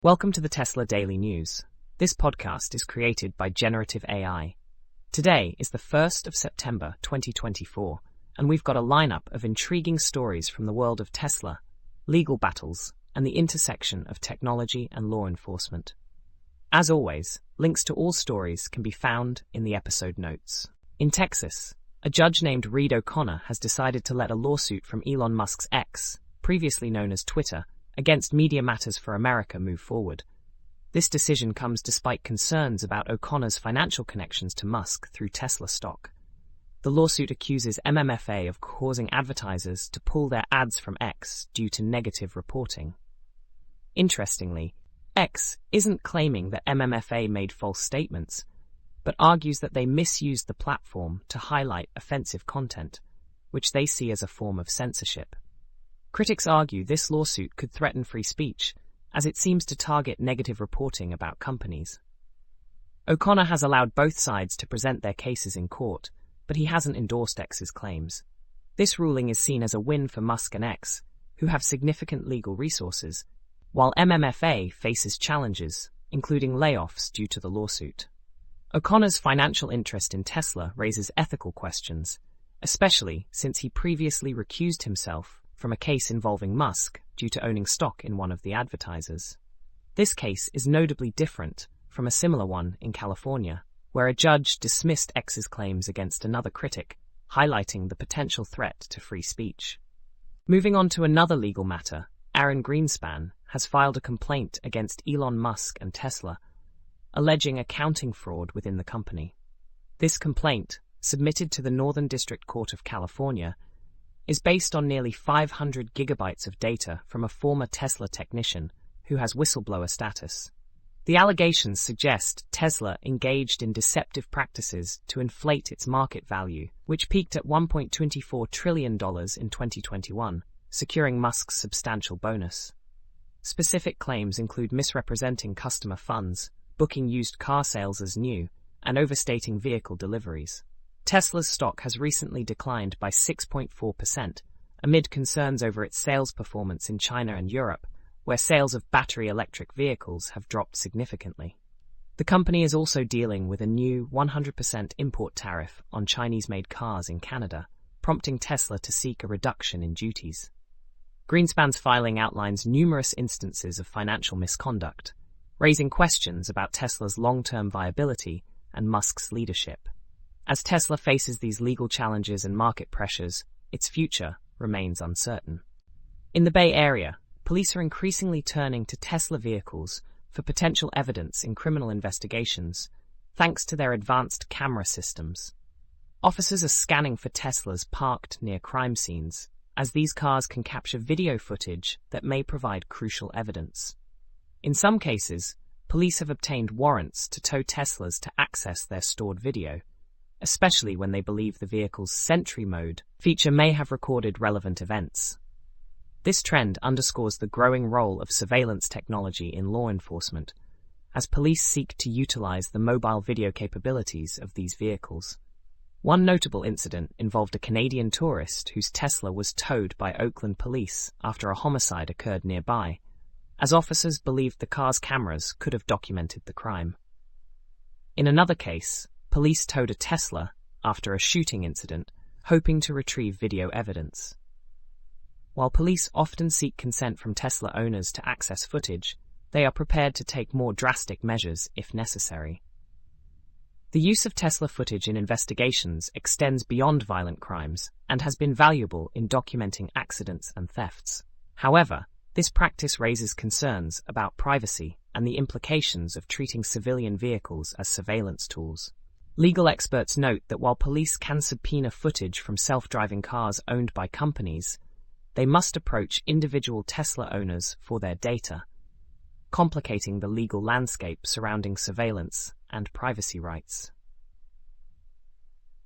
Welcome to the Tesla Daily News. This podcast is created by Generative AI. Today is the 1st of September 2024, and we've got a lineup of intriguing stories from the world of Tesla, legal battles, and the intersection of technology and law enforcement. As always, links to all stories can be found in the episode notes. In Texas, a judge named Reed O'Connor has decided to let a lawsuit from Elon Musk's X, previously known as Twitter, against Media Matters for America move forward. This decision comes despite concerns about O'Connor's financial connections to Musk through Tesla stock. The lawsuit accuses MMFA of causing advertisers to pull their ads from X due to negative reporting. Interestingly, X isn't claiming that MMFA made false statements, but argues that they misused the platform to highlight offensive content, which they see as a form of censorship. Critics argue this lawsuit could threaten free speech, as it seems to target negative reporting about companies. O'Connor has allowed both sides to present their cases in court, but he hasn't endorsed X's claims. This ruling is seen as a win for Musk and X, who have significant legal resources, while MMFA faces challenges, including layoffs due to the lawsuit. O'Connor's financial interest in Tesla raises ethical questions, especially since he previously recused himself from a case involving Musk due to owning stock in one of the advertisers. This case is notably different from a similar one in California, where a judge dismissed X's claims against another critic, highlighting the potential threat to free speech. Moving on to another legal matter, Aaron Greenspan has filed a complaint against Elon Musk and Tesla, alleging accounting fraud within the company. This complaint, submitted to the Northern District Court of California, is based on nearly 500 gigabytes of data from a former Tesla technician who has whistleblower status. The allegations suggest Tesla engaged in deceptive practices to inflate its market value, which peaked at $1.24 trillion in 2021, securing Musk's substantial bonus. Specific claims include misrepresenting customer funds, booking used car sales as new, and overstating vehicle deliveries. Tesla's stock has recently declined by 6.4%, amid concerns over its sales performance in China and Europe, where sales of battery electric vehicles have dropped significantly. The company is also dealing with a new 100% import tariff on Chinese-made cars in Canada, prompting Tesla to seek a reduction in duties. Greenspan's filing outlines numerous instances of financial misconduct, raising questions about Tesla's long-term viability and Musk's leadership. As Tesla faces these legal challenges and market pressures, its future remains uncertain. In the Bay Area, police are increasingly turning to Tesla vehicles for potential evidence in criminal investigations, thanks to their advanced camera systems. Officers are scanning for Teslas parked near crime scenes, as these cars can capture video footage that may provide crucial evidence. In some cases, police have obtained warrants to tow Teslas to access their stored video, especially when they believe the vehicle's Sentry Mode feature may have recorded relevant events. This trend underscores the growing role of surveillance technology in law enforcement, as police seek to utilize the mobile video capabilities of these vehicles. One notable incident involved a Canadian tourist whose Tesla was towed by Oakland police after a homicide occurred nearby, as officers believed the car's cameras could have documented the crime. In another case, police towed a Tesla after a shooting incident, hoping to retrieve video evidence. While police often seek consent from Tesla owners to access footage, they are prepared to take more drastic measures if necessary. The use of Tesla footage in investigations extends beyond violent crimes and has been valuable in documenting accidents and thefts. However, this practice raises concerns about privacy and the implications of treating civilian vehicles as surveillance tools. Legal experts note that while police can subpoena footage from self-driving cars owned by companies, they must approach individual Tesla owners for their data, complicating the legal landscape surrounding surveillance and privacy rights.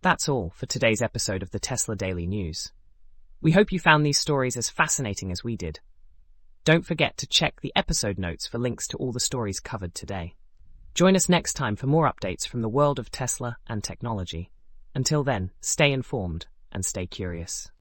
That's all for today's episode of the Tesla Daily News. We hope you found these stories as fascinating as we did. Don't forget to check the episode notes for links to all the stories covered today. Join us next time for more updates from the world of Tesla and technology. Until then, stay informed and stay curious.